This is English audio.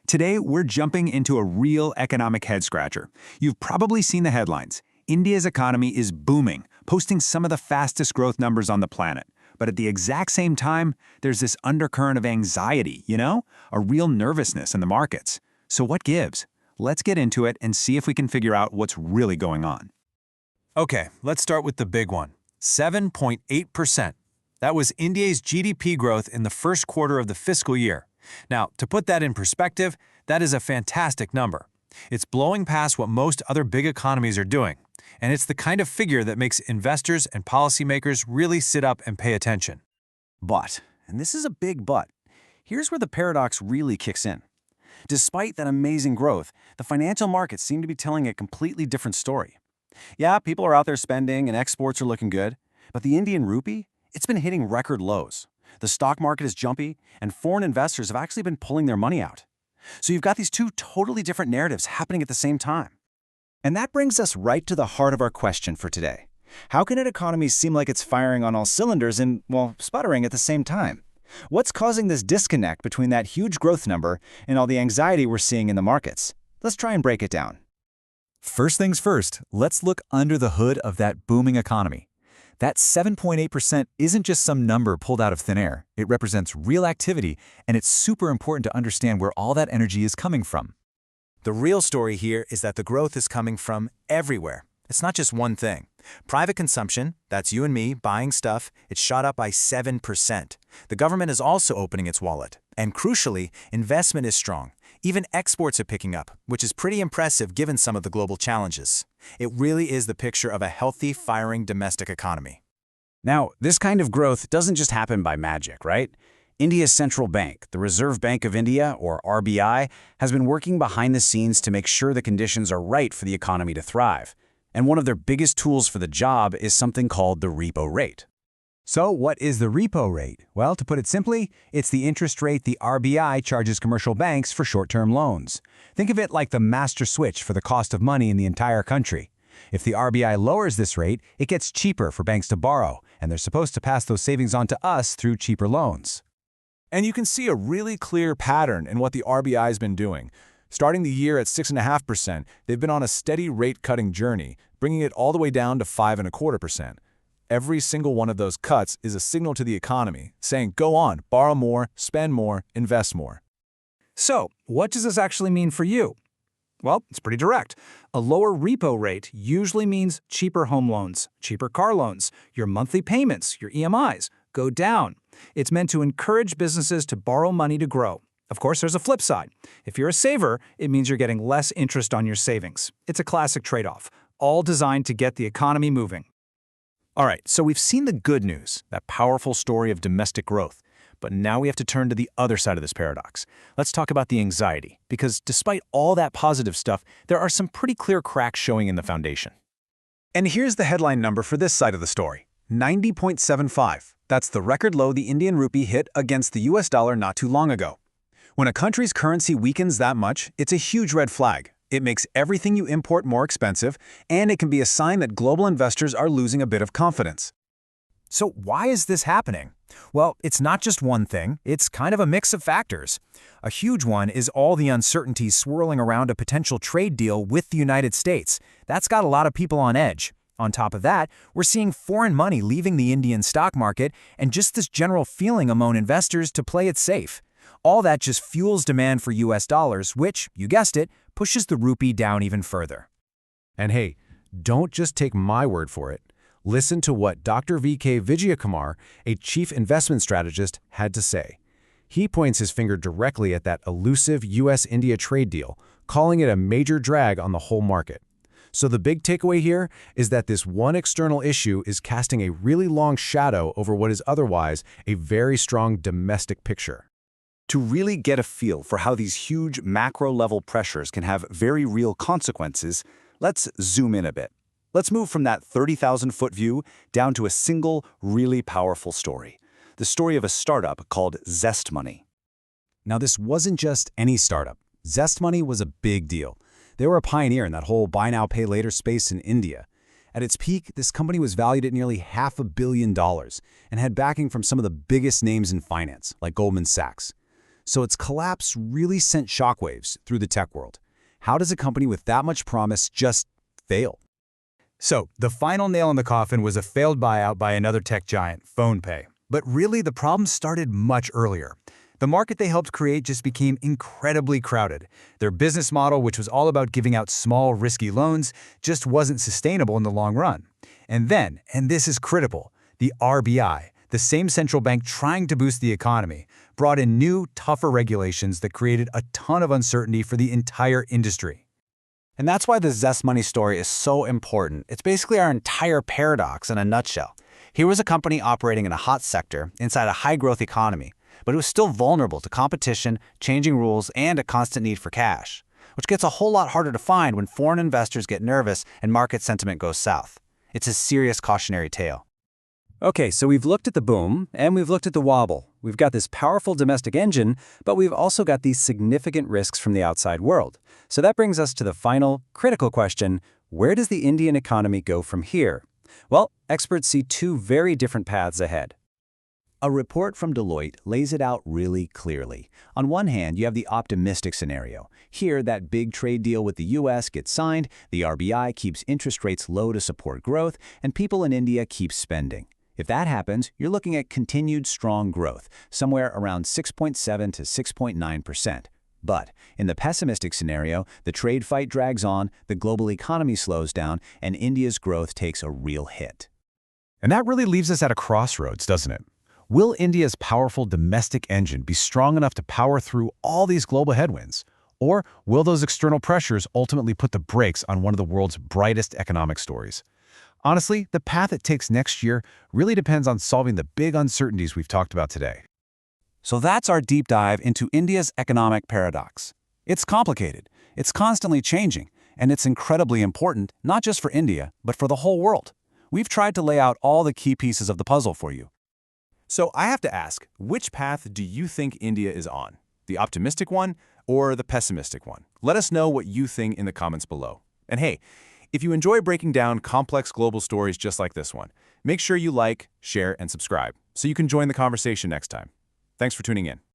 Today, we're jumping into a real economic head-scratcher. You've probably seen the headlines. India's economy is booming, posting some of the fastest growth numbers on the planet. But at the exact same time, there's this undercurrent of anxiety, a real nervousness in the markets. So what gives? Let's get into it and see if we can figure out what's really going on. Okay, let's start with the big one. 7.8%. That was India's GDP growth in the first quarter of the fiscal year. Now, to put that in perspective, that is a fantastic number. It's blowing past what most other big economies are doing, and it's the kind of figure that makes investors and policymakers really sit up and pay attention. But, and this is a big but, here's where the paradox really kicks in. Despite that amazing growth, the financial markets seem to be telling a completely different story. Yeah, people are out there spending and exports are looking good, but the Indian rupee, it's been hitting record lows. The stock market is jumpy, and foreign investors have actually been pulling their money out. So you've got these two totally different narratives happening at the same time. And that brings us right to the heart of our question for today. How can an economy seem like it's firing on all cylinders and, sputtering at the same time? What's causing this disconnect between that huge growth number and all the anxiety we're seeing in the markets? Let's try and break it down. First things first, let's look under the hood of that booming economy. That 7.8% isn't just some number pulled out of thin air. It represents real activity, and it's super important to understand where all that energy is coming from. The real story here is that the growth is coming from everywhere. It's not just one thing. Private consumption, that's you and me buying stuff, it's shot up by 7%. The government is also opening its wallet. And crucially, investment is strong. Even exports are picking up, which is pretty impressive given some of the global challenges. It really is the picture of a healthy, firing domestic economy. Now, this kind of growth doesn't just happen by magic, right? India's central bank, the Reserve Bank of India, or RBI, has been working behind the scenes to make sure the conditions are right for the economy to thrive. And one of their biggest tools for the job is something called the repo rate. So what is the repo rate? Well, to put it simply, it's the interest rate the RBI charges commercial banks for short-term loans. Think of it like the master switch for the cost of money in the entire country. If the RBI lowers this rate, it gets cheaper for banks to borrow, and they're supposed to pass those savings on to us through cheaper loans. And you can see a really clear pattern in what the RBI has been doing. Starting the year at 6.5%, they've been on a steady rate-cutting journey, bringing it all the way down to 5.25%. Every single one of those cuts is a signal to the economy, saying, go on, borrow more, spend more, invest more. So, what does this actually mean for you? Well, it's pretty direct. A lower repo rate usually means cheaper home loans, cheaper car loans, your monthly payments, your EMIs, go down. It's meant to encourage businesses to borrow money to grow. Of course, there's a flip side. If you're a saver, it means you're getting less interest on your savings. It's a classic trade-off, all designed to get the economy moving. All right, so we've seen the good news, that powerful story of domestic growth. But now we have to turn to the other side of this paradox. Let's talk about the anxiety, because despite all that positive stuff, there are some pretty clear cracks showing in the foundation. And here's the headline number for this side of the story, 90.75. That's the record low the Indian rupee hit against the US dollar not too long ago. When a country's currency weakens that much, it's a huge red flag. It makes everything you import more expensive, and it can be a sign that global investors are losing a bit of confidence. So why is this happening? Well, it's not just one thing, it's kind of a mix of factors. A huge one is all the uncertainty swirling around a potential trade deal with the United States. That's got a lot of people on edge. On top of that, we're seeing foreign money leaving the Indian stock market and just this general feeling among investors to play it safe. All that just fuels demand for US dollars, which, you guessed it, pushes the rupee down even further. And hey, don't just take my word for it. Listen to what Dr. V.K. Vijayakumar, a chief investment strategist, had to say. He points his finger directly at that elusive US-India trade deal, calling it a major drag on the whole market. So the big takeaway here is that this one external issue is casting a really long shadow over what is otherwise a very strong domestic picture. To really get a feel for how these huge macro-level pressures can have very real consequences, let's zoom in a bit. Let's move from that 30,000-foot view down to a single, really powerful story. The story of a startup called Zest Money. Now, this wasn't just any startup. Zest Money was a big deal. They were a pioneer in that whole buy now, pay later space in India. At its peak, this company was valued at nearly $500 million and had backing from some of the biggest names in finance, like Goldman Sachs. So its collapse really sent shockwaves through the tech world. How does a company with that much promise just fail? So, the final nail in the coffin was a failed buyout by another tech giant, PhonePe. But really, the problem started much earlier. The market they helped create just became incredibly crowded. Their business model, which was all about giving out small, risky loans, just wasn't sustainable in the long run. And then, and this is critical, the RBI, the same central bank trying to boost the economy, brought in new, tougher regulations that created a ton of uncertainty for the entire industry. And that's why the Zest Money story is so important. It's basically our entire paradox in a nutshell. Here was a company operating in a hot sector inside a high-growth economy, but it was still vulnerable to competition, changing rules, and a constant need for cash, which gets a whole lot harder to find when foreign investors get nervous and market sentiment goes south. It's a serious cautionary tale. Okay, so we've looked at the boom, and we've looked at the wobble. We've got this powerful domestic engine, but we've also got these significant risks from the outside world. So that brings us to the final, critical question: where does the Indian economy go from here? Well, experts see two very different paths ahead. A report from Deloitte lays it out really clearly. On one hand, you have the optimistic scenario. Here, that big trade deal with the US gets signed, the RBI keeps interest rates low to support growth, and people in India keep spending. If that happens, you're looking at continued strong growth, somewhere around 6.7 to 6.9%. But in the pessimistic scenario, the trade fight drags on, the global economy slows down, and India's growth takes a real hit. And that really leaves us at a crossroads, doesn't it? Will India's powerful domestic engine be strong enough to power through all these global headwinds? Or will those external pressures ultimately put the brakes on one of the world's brightest economic stories? Honestly, the path it takes next year really depends on solving the big uncertainties we've talked about today. So that's our deep dive into India's economic paradox. It's complicated, it's constantly changing, and it's incredibly important, not just for India, but for the whole world. We've tried to lay out all the key pieces of the puzzle for you. So I have to ask, which path do you think India is on? The optimistic one or the pessimistic one? Let us know what you think in the comments below. And hey, if you enjoy breaking down complex global stories just like this one, make sure you like, share, and subscribe so you can join the conversation next time. Thanks for tuning in.